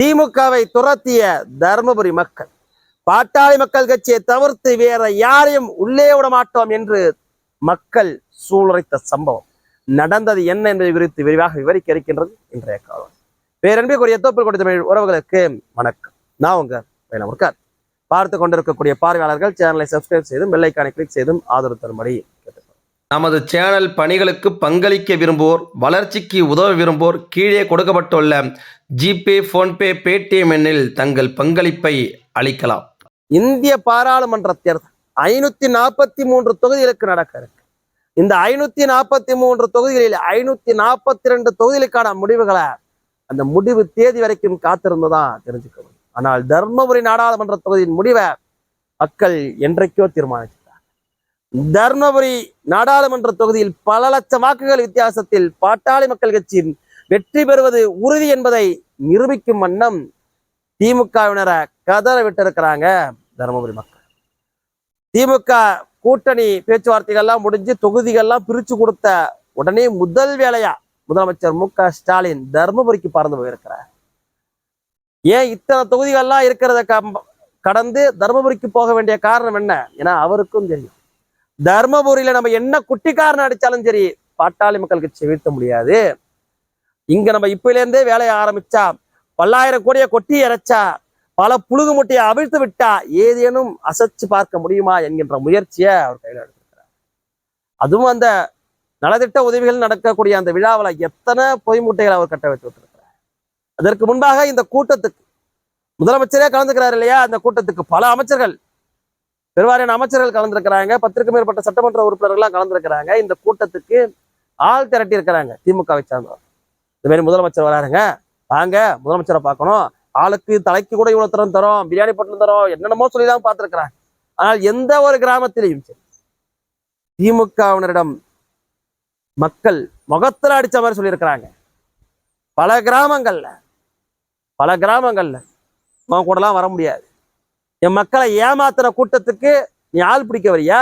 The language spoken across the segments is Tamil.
திமுகவை துரத்திய தர்மபுரி மக்கள் பாட்டாளி மக்கள் கட்சியை தவிர்த்து வேற யாரையும் உள்ளே விட மாட்டோம் என்று மக்கள் சூளுரைத்த சம்பவம் நடந்தது என்ன என்பதை குறித்து விரிவாக விவரிக்க இருக்கின்றது இன்றைய காலம். பேரன்பிற்குரிய தோப்பில் கொடுத்த தமிழ் உறவுகளுக்கு வணக்கம். நான் உங்க வேலமுருகன். பார்த்து கொண்டிருக்கக்கூடிய பார்வையாளர்கள் சேனலை சப்ஸ்கிரைப் செய்தும் பெல் ஐகானை கிளிக் செய்தும் ஆதரவு தரும்படி கேட்டுக்கொள்கிறேன். நமது சேனல் பணிகளுக்கு பங்களிக்க விரும்புவோர், வளர்ச்சிக்கு உதவ விரும்புவோர் கீழே கொடுக்கப்பட்டுள்ள ஜிபே, போன்பே, பேடிஎம் எண்ணில் தங்கள் பங்களிப்பை அளிக்கலாம். இந்திய பாராளுமன்ற தேர்தல் 543 தொகுதிகளுக்கு நடக்க இருக்கு. இந்த 543 தொகுதிகளில் 542 தொகுதிகளுக்கான முடிவுகளை அந்த முடிவு தேதி வரைக்கும் காத்திருந்துதான் தெரிஞ்சுக்கணும். ஆனால் தர்மபுரி நாடாளுமன்ற தொகுதியின் முடிவை மக்கள் என்றைக்கோ தீர்மானித்தார். தர்மபுரி நாடாளுமன்ற தொகுதியில் பல லட்சம் வாக்குகள் வித்தியாசத்தில் பாட்டாளி மக்கள் கட்சியின் வெற்றி பெறுவது உறுதி என்பதை நிரூபிக்கும் வண்ணம் திமுகவினரை கதற விட்டிருக்கிறாங்க தர்மபுரி மக்கள். திமுக கூட்டணி பேச்சுவார்த்தைகள்லாம் முடிஞ்சு தொகுதிகள்லாம் பிரிச்சு கொடுத்த உடனே முதல் வேலையா முதலமைச்சர் மு.க.ஸ்டாலின் தர்மபுரிக்கு பறந்து போயிருக்கிறார். ஏன் இத்தனை தொகுதிகள்லாம் இருக்கிறத கடந்து தர்மபுரிக்கு போக வேண்டிய காரணம் என்ன? ஏன்னா அவருக்கும் தெரியும், தர்மபுரியில நம்ம என்ன குட்டிக்காரன் அடிச்சாலும் சரி பாட்டாளி மக்கள் கட்சியை வீழ்த்த முடியாது. இங்க நம்ம இப்பயிலேருந்தே வேலையை ஆரம்பிச்சா, பல்லாயிரம் கோடியை கொட்டி இறைச்சா, பல புழுகு முட்டையை அவிழ்த்து விட்டா ஏதேனும் அசைச்சு பார்க்க முடியுமா என்கின்ற முயற்சியை அவர் கையில் எடுத்திருக்கிறார். அதுவும் அந்த நலத்திட்ட உதவிகள் நடக்கக்கூடிய அந்த விழாவில் எத்தனை பொய் முட்டைகளை அவர் கட்ட வைத்து விட்டிருக்கிறார். அதற்கு முன்பாக இந்த கூட்டத்துக்கு முதலமைச்சரே கலந்துக்கிறார் இல்லையா? அந்த கூட்டத்துக்கு பல அமைச்சர்கள், பெருவாரியான அமைச்சர்கள் கலந்துருக்கிறாங்க. 10க்கும் மேற்பட்ட சட்டமன்ற உறுப்பினர்கள்லாம் கலந்துருக்கிறாங்க. இந்த கூட்டத்துக்கு ஆள் திரட்டி இருக்கிறாங்க திமுகவை சார்ந்தவர். இந்த மாதிரி முதலமைச்சர் வராருங்க, வாங்க முதலமைச்சரை பார்க்கணும், ஆளுக்கு தலைக்கு கூட இவ்வளவு தரம் தரோம், பிரியாணி பொட்டலம் தரோம், என்னென்னமோ சொல்லிதான் பார்த்துருக்கிறாங்க. ஆனால் எந்த ஒரு கிராமத்திலையும் சரி திமுகவினரிடம் மக்கள் முகத்துல அடிச்ச மாதிரி சொல்லியிருக்கிறாங்க. பல கிராமங்கள்ல உன் கூடலாம் வர முடியாது, என் மக்களை ஏமாத்துற கூட்டத்துக்கு நீ ஆள் பிடிக்க வரியா?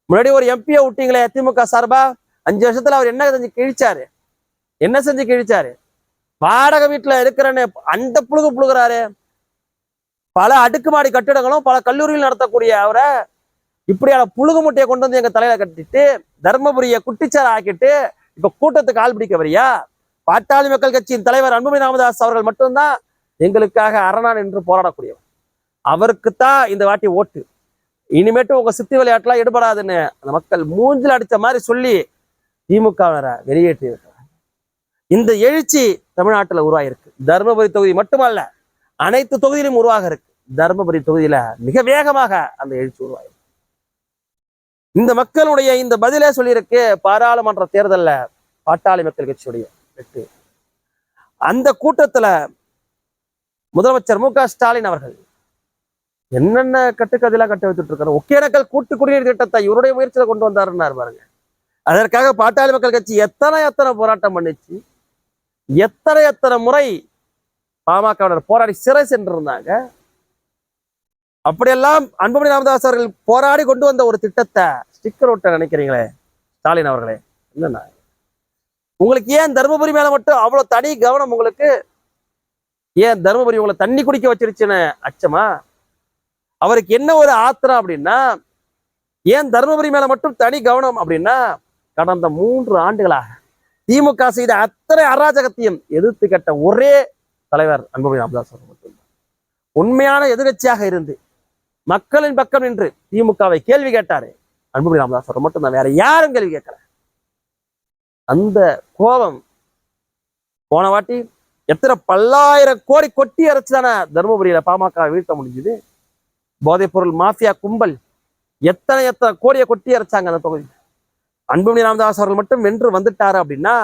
முன்னாடி ஒரு எம்பியை விட்டீங்களே திமுக சார்பா, 5 வருஷத்துல அவர் என்ன செஞ்சு கிழிச்சாரு? வாடகை வீட்டுல இருக்கிறன்னு அந்த புழுகுறாரு. பல அடுக்குமாடி கட்டிடங்களும் பல கல்லூரிகள் நடத்தக்கூடிய அவரை இப்படியான புழுகு முட்டையை கொண்டு வந்து எங்க தலையில கட்டிட்டு தர்மபுரியை குட்டிச்சார ஆக்கிட்டு இப்ப கூட்டத்துக்கு ஆள் பிடிக்க வரியா? பாட்டாளி மக்கள் கட்சியின் தலைவர் அன்புமணி ராமதாஸ் அவர்கள் மட்டும்தான் எங்களுக்காக அரணான் என்று போராடக்கூடியவர். அவருக்குத்தான் இந்த வாட்டி ஓட்டு. இனிமேட்டு உங்க சித்தி விளையாட்டுலாம் ஈடுபடாதுன்னு அந்த மக்கள் மூஞ்சில் அடிச்ச மாதிரி சொல்லி திமுகவினரை வெளியேற்றி இருக்கிறார். இந்த எழுச்சி தமிழ்நாட்டில் உருவாயிருக்கு. தர்மபுரி தொகுதி மட்டுமல்ல, அனைத்து தொகுதியிலும் உருவாக இருக்கு. தர்மபுரி தொகுதியில மிக வேகமாக அந்த எழுச்சி உருவாயிருக்கு. இந்த மக்களுடைய இந்த பதிலே சொல்லியிருக்கு, பாராளுமன்ற தேர்தலில் பாட்டாளி மக்கள் கட்சியுடைய வெற்றி. அந்த கூட்டத்துல முதலமைச்சர் மு.க.ஸ்டாலின் அவர்கள் என்னென்ன கட்டுக்கதையெல்லாம் கட்ட வைத்துட்டு இருக்காரு. ஒகேனக்கல் கூட்டு குடிநீர் திட்டத்தை இவருடைய முயற்சியில கொண்டு வந்தாருன்னாரு பாருங்க. அதற்காக பாட்டாளி மக்கள் கட்சி எத்தனை போராட்டம் பண்ணிச்சு, எத்தனை முறை பாமகவினர் போராடி சிறை சென்றிருந்தாங்க. அப்படியெல்லாம் அன்புமணி ராமதாஸ் அவர்கள் போராடி கொண்டு வந்த ஒரு திட்டத்தை ஸ்டிக்கர் ஒட்ட நினைக்கிறீங்களே ஸ்டாலின் அவர்களே, என்னன்னா உங்களுக்கு ஏன் தர்மபுரி மேல மட்டும் அவ்வளவு தனி கவனம்? உங்களுக்கு ஏன் தர்மபுரி உங்களை தண்ணி குடிக்க வச்சிருச்சுன்னு அச்சமா? அவருக்கு என்ன ஒரு ஆத்திரம் அப்படின்னா, ஏன் தர்மபுரி மேல மட்டும் தனி கவனம் அப்படின்னா, கடந்த 3 ஆண்டுகளாக திமுக செய்த அத்தனை அராஜகத்தையும் எதிர்த்து கட்ட ஒரே தலைவர் அன்புமணி ராமதாஸ் அவர்கள் மட்டும்தான். உண்மையான எதிர்கட்சியாக இருந்து மக்களின் பக்கம் நின்று திமுகவை கேள்வி கேட்டாரு அன்புமணி ராமதாஸ் அவர்கள் மட்டும்தான், வேற யாரும் கேள்வி கேட்கல. அந்த கோபம் போன வாட்டி எத்தனை பல்லாயிரம் கோடி கொட்டி அரைச்சுதானே தர்மபுரியில பாமக வீழ்த்த முடிஞ்சுது. போதைப் பொருள் மாஃபியா கும்பல் எத்தனை கோடியை கொட்டி அரைச்சாங்க அந்த தொகுதி. அன்புமணி ராமதாஸ் அவர்கள் மட்டும் வென்று வந்துட்டாரு அப்படின்னா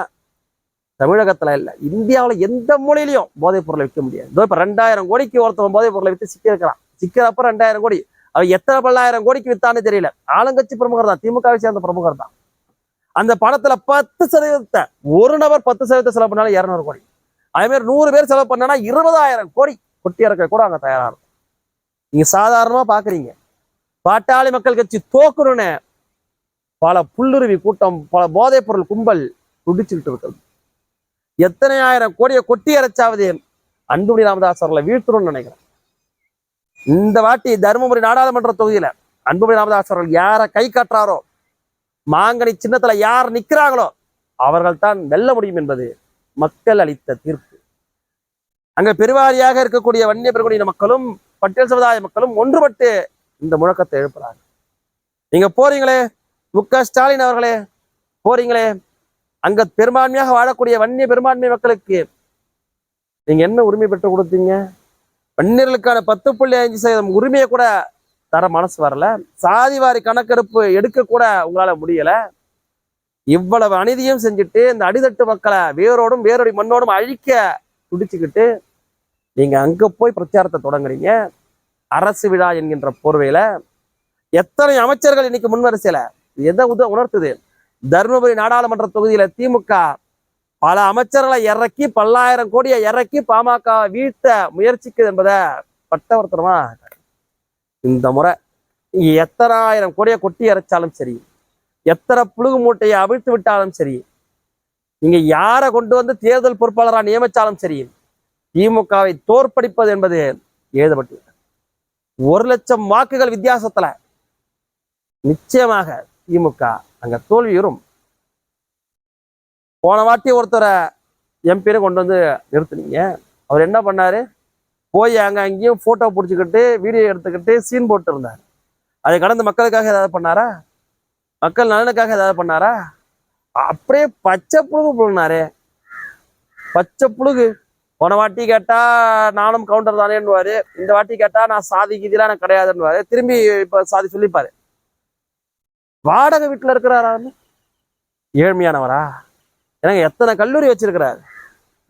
தமிழகத்துல இல்ல, இந்தியாவில் எந்த மூலையிலையும் போதைப் பொருளை விற்க முடியாது. இப்ப 2000 கோடிக்கு ஒருத்தவன் போதைப் பொருளை வித்து சிக்கிறக்கிறான். சிக்கிறப்ப 2000 கோடி, அவன் எத்தனை பல்லாயிரம் கோடிக்கு வித்தான்னு தெரியல. ஆளுங்கட்சி பிரமுகர் தான், திமுகவை சேர்ந்த பிரமுகர் தான். அந்த பணத்துல 10% ஒரு நபர் 10% செலவு பண்ணாலும் 200 கோடி. அதே மாதிரி 100 பேர் செலவு பண்ணா 20,000 கோடி கொட்டி இறக்க கூட அங்க தயாரா இருக்கும். நீங்க சாதாரணமா பாக்குறீங்க, பாட்டாளி மக்கள் கட்சி தோக்கணும்னு பல புல்லுருவி கூட்டம், பல போதைப் பொருள் கும்பல் துடிச்சுக்கிட்டு இருக்கிறது. எத்தனை ஆயிரம் கோடியை கொட்டி அரைச்சாவது அன்புமணி ராமதாஸ் அவர்களை வீழ்த்தணும்னு நினைக்கிறேன். இந்த வாட்டி தருமபுரி நாடாளுமன்ற தொகுதியில அன்புமணி ராமதாஸ் அவர்கள் யாரை கை காட்டுறாரோ, மாங்கனி சின்னத்துல யார் நிக்கிறாங்களோ அவர்கள் தான் வெல்ல முடியும் என்பது மக்கள் அளித்த தீர்ப்பு. அங்க பெருவாரியாக இருக்கக்கூடிய வன்னிய பெருங்குடியின மக்களும் பட்டியல் சமுதாய மக்களும் ஒன்றுபட்டு இந்த முழக்கத்தை எழுப்புறாங்க. நீங்க போறீங்களே, மு.க.ஸ்டாலின் அவர்களே போறீங்களே, அங்க பெரும்பான்மையாக வாழக்கூடிய வன்னிய பெரும்பான்மை மக்களுக்கு நீங்க என்ன உரிமை பெற்று கொடுத்தீங்க? வன்னியர்களுக்கான 10.5% உரிமையை கூட தர மனசு வரல. சாதிவாரி கணக்கெடுப்பு எடுக்க கூட உங்களால முடியல. இவ்வளவு அநீதியும் செஞ்சுட்டு இந்த அடித்தட்டு மக்களை வேரோடும் வேரோடி மண்ணோடும் அழிக்க துடிச்சுக்கிட்டு நீங்க அங்க போய் பிரச்சாரத்தை தொடங்குறீங்க. அரசு விழா என்கின்ற போர்வையில எத்தனை அமைச்சர்கள் இன்னைக்கு முன்வரிசையில எதை உணர்த்துது? தருமபுரி நாடாளுமன்ற தொகுதியில திமுக பல அமைச்சர்களை இறக்கி 10,000 கோடியை இறக்கி பாமக வீழ்த்த முயற்சிக்குது என்பதை பட்டவர்த்தனமா இந்த முறை எத்தனை ஆயிரம் கோடியை கொட்டி இறைச்சாலும் சரி, எத்தனை புழுகு மூட்டையை அவிழ்த்து விட்டாலும் சரி, நீங்க யாரை கொண்டு வந்து தேர்தல் பொறுப்பாளராக நியமிச்சாலும் சரி, திமுகவை தோற்கடிப்பது என்பது எழுதப்பட்டு 1,00,000 வாக்குகள் வித்தியாசத்துல நிச்சயமாக திமுக அங்க தோல்வியுறும். போன வாட்டி ஒருத்தரை எம்பின்னு கொண்டு வந்து நிறுத்துனீங்க. அவர் என்ன பண்ணாரு? போய் அங்கேயும் போட்டோ பிடிச்சிக்கிட்டு வீடியோ எடுத்துக்கிட்டு சீன் போட்டு இருந்தார். அதை கடந்து மக்களுக்காக ஏதாவது பண்ணாரா? மக்கள் நலனுக்காக ஏதாவது பண்ணாரா? அப்படியே பச்சை புழுகு புழுனாரு. பச்சை புழுகு. போன வாட்டி கேட்டா நானும் கவுண்டர் தானேன்னுவாரு, இந்த வாட்டி கேட்டா நான் சாதிக்கு இதெல்லாம் எனக்கு கிடையாதுன்னுவாரு, திரும்பி இப்ப சாதி சொல்லிப்பாரு. வாடகை வீட்டுல இருக்கிறாரான்னு ஏழ்மையானவரா? ஏன்னா எத்தனை கல்லூரி வச்சிருக்கிறாரு,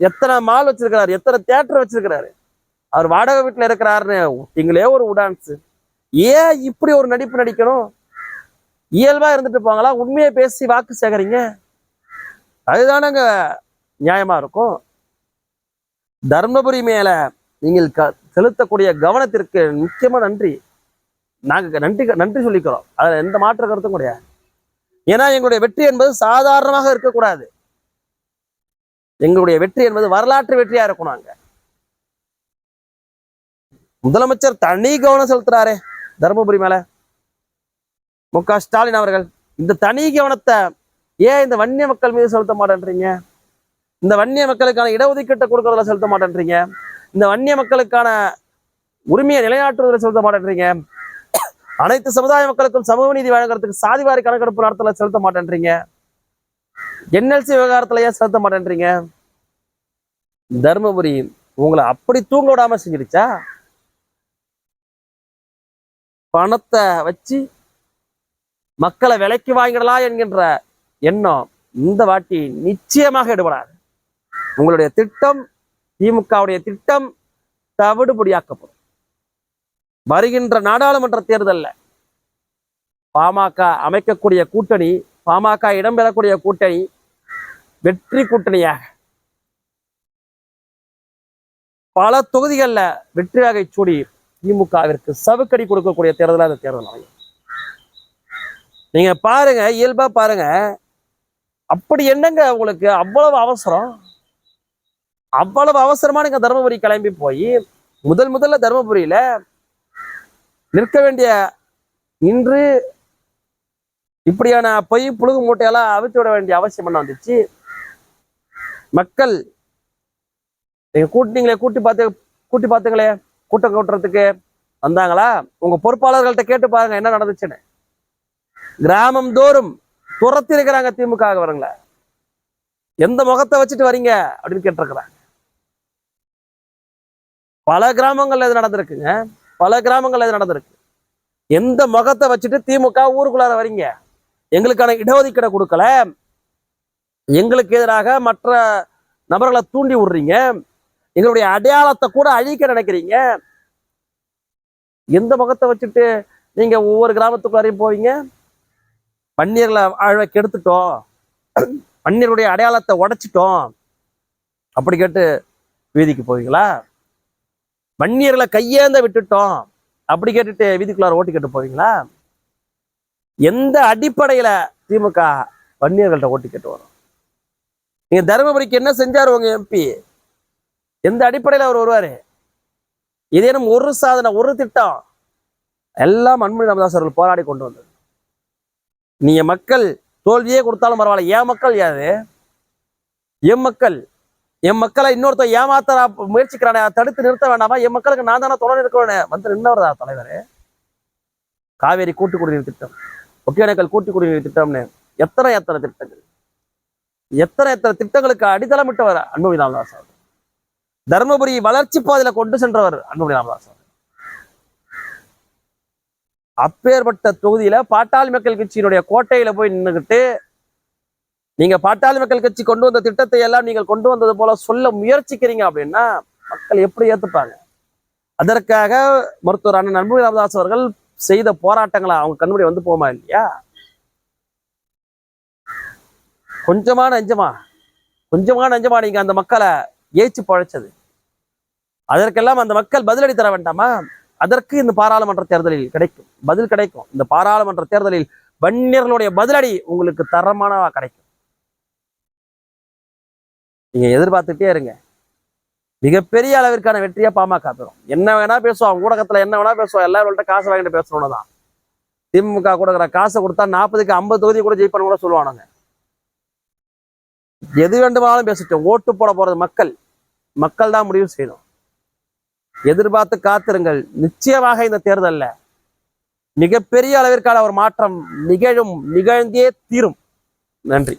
எத்தனை மால் வச்சிருக்கிறாரு, எத்தனை தியேட்டர் வச்சிருக்கிறாரு. அவர் வாடகை வீட்டுல இருக்கிறாருன்னு நீங்களே ஒரு உடான்ஸ். ஏன் இப்படி ஒரு நடிப்பு நடிக்கணும்? இயல்பா இருந்துட்டு போங்களா? உண்மையை பேசி வாக்கு சேகரிங்க, அதுதானங்க நியாயமா இருக்கும். தர்மபுரி மேல நீங்கள் செலுத்தக்கூடிய கவனத்திற்கு முக்கியமா நன்றி. நாங்க நன்றி சொல்லிக்கிறோம், அதுல எந்த மாற்று கருத்தும் கிடையாது. ஏன்னா எங்களுடைய வெற்றி என்பது சாதாரணமாக இருக்கக்கூடாது. எங்களுடைய வெற்றி என்பது வரலாற்று வெற்றியா இருக்கணும். அங்க முதலமைச்சர் தனி கவனம் செலுத்துறாரே தர்மபுரி மேல, மு.க.ஸ்டாலின் அவர்கள் இந்த தனி கவனத்தை ஏன் இந்த வன்னிய மக்கள் மீது செலுத்த மாட்டேன்றீங்க? இந்த வன்னிய மக்களுக்கான இடஒதுக்கீட்டை கொடுக்கறதுல செலுத்த மாட்டேன்றீங்க? இந்த வன்னிய மக்களுக்கான உரிமையை நிலைநாட்டுவதில் செலுத்த மாட்டேன்றீங்க? அனைத்து சமுதாய மக்களுக்கும் சமூக நீதி வழங்குறதுக்கு சாதிவாரி கணக்கெடுப்பு நடத்தல செலுத்த மாட்டேன்றீங்க? NLC விவகாரத்துல ஏன் செலுத்த மாட்டேன்றீங்க? தர்மபுரி உங்களை அப்படி தூங்க விடாம செஞ்சிருச்சா? பணத்தை வச்சு மக்களை விலைக்கு வாங்கிடலாம் என்கின்ற எண்ணம் இந்த வாட்டி நிச்சயமாக எடுபடாது. உங்களுடைய திட்டம், திமுகவுடைய திட்டம் தவிடுபடியாக்கப்படும். வருகின்ற நாடாளுமன்ற தேர்தலில் பாமக அமைக்கக்கூடிய கூட்டணி, பாமக இடம்பெறக்கூடிய கூட்டணி வெற்றி கூட்டணியாக பல தொகுதிகளில் வெற்றியாக சூடி திமுகவிற்கு சவுக்கடி கொடுக்கக்கூடிய தேர்தலாக அந்த தேர்தல் அமையும். நீங்க பாருங்க, இயல்பா பாருங்க. அப்படி என்னங்க உங்களுக்கு அவ்வளவு அவசரம்? அவ்வளவு அவசரமா நீங்க தர்மபுரி கிளம்பி போய் முதல்ல தர்மபுரியில நிற்க வேண்டிய இன்று இப்படியான பொய் புழுகு மூட்டையெல்லாம் அவித்து விட வேண்டிய அவசியம் என்ன வந்துச்சு? மக்கள் நீங்க கூட்டி பார்த்துங்களே, கூட்டம் கூட்டுறதுக்கு வந்தாங்களா? உங்க பொறுப்பாளர்கள்ட்ட கேட்டு பாருங்க என்ன நடந்துச்சுன்னு. கிராமம் தோறும் துரத்தி இருக்கிறாங்க திமுக வரங்கள. எந்த முகத்தை வச்சுட்டு வரீங்க அப்படின்னு கேட்டிருக்கிறாங்க. பல கிராமங்கள்ல இது நடந்திருக்குங்க, பல கிராமங்கள்ல இது நடந்திருக்கு. எந்த முகத்தை வச்சுட்டு திமுக ஊருக்குள்ளார வரீங்க? எங்களுக்கான இடஒதுக்கீடை கொடுக்கல, எங்களுக்கு எதிராக மற்ற நபர்களை தூண்டி விடுறீங்க, எங்களுடைய அடையாளத்தை கூட அழிக்க நினைக்கிறீங்க. எந்த முகத்தை வச்சுட்டு நீங்க ஒவ்வொரு கிராமத்துக்குள்ளாரையும் போவீங்க? வன்னியர்களை ஆழ்வை கெடுத்துட்டோம், வன்னியருடைய அடையாளத்தை உடைச்சிட்டோம் அப்படி கேட்டு வீதிக்கு போவீங்களா? வன்னியர்களை கையேந்த விட்டுட்டோம் அப்படி கேட்டுட்டு வீதிக்குள்ளார ஓட்டி கேட்டு போவீங்களா? எந்த அடிப்படையில திமுக வன்னியர்கள்ட்ட ஓட்டி கேட்டு வரும்? நீங்க தருமபுரிக்கு என்ன செஞ்சாரு உங்க எம்பி? எந்த அடிப்படையில் அவர் வருவாரு? இதேனும் ஒரு சாதனை, ஒரு திட்டம் எல்லாம் அன்புமணி ராமதாஸ் அவர்கள் போராடி கொண்டு வந்தது. நீங்க மக்கள் தோல்வியே கொடுத்தாலும் பரவாயில்ல, என் மக்கள் யாது, என் மக்களை இன்னொருத்த ஏமாத்த முயற்சிக்கிறானே, தடுத்து நிறுத்த வேண்டாமா? என் மக்களுக்கு நான் தானே தொடர் இருக்கவேனே. வந்து நின்றவர்தா தலைவர். காவேரி கூட்டு குடிநீர் திட்டம், ஒகேனக்கல் கூட்டு குடிநீர் திட்டம்னு எத்தனை திட்டங்கள், எத்தனை திட்டங்களுக்கு அடித்தளமிட்டவர் அன்புமணி ராமதாஸ் அவர். தர்மபுரி வளர்ச்சி பாதையில கொண்டு சென்றவர் அன்புமணி ராமதாஸ் அவர். அப்பேற்பட்ட தொகுதியில பாட்டாளி மக்கள் கட்சியினுடைய கோட்டையில போய் நின்றுகிட்டு நீங்க பாட்டாளி மக்கள் கட்சி கொண்டு வந்த திட்டத்தை எல்லாம் நீங்கள் கொண்டு வந்தது போல சொல்ல முயற்சிக்கிறீங்க அப்படின்னா மக்கள் எப்படி ஏத்துப்பாங்க? அதற்காக மருத்துவர் அண்ணன் அன்புமணி ராமதாஸ் அவர்கள் செய்த போராட்டங்களை அவங்க கண்முடி வந்து போமா இல்லையா? கொஞ்சமா நெஞ்சமா நீங்க அந்த மக்களை ஏச்சு பழைச்சது. அதற்கெல்லாம் அந்த மக்கள் பதிலடி தர வேண்டாமா? அதற்கு இந்த பாராளுமன்ற தேர்தலில் பதில் கிடைக்கும். இந்த பாராளுமன்ற தேர்தலில் வன்னியர்களுடைய பதிலடி உங்களுக்கு தரமானவா கிடைக்கும். நீங்க எதிர்பார்த்துட்டே இருங்க. மிகப்பெரிய அளவிற்கான வெற்றியா பாமக பெறும். என்ன வேணா பேசுவோம், ஊடகத்துல என்ன வேணா பேசுவோம், எல்லாரோட காசு வாங்கிட்டு பேசணும்னு தான். திமுக கொடுக்குற காசை கொடுத்தா 40க்கு 50 தொகுதி கூட ஜெயிப்பன்னு கூட சொல்லுவானுங்க. எது வேண்டுமானாலும் பேசிட்டோம். ஓட்டு போட போறது மக்கள் தான் முடிவு செய்யணும். எதிர்பார்த்து காத்திருங்கள். நிச்சயமாக இந்த தேர்தலில் மிகப்பெரிய அளவிற்கான ஒரு மாற்றம் நிகழ்ந்தே தீரும். நன்றி.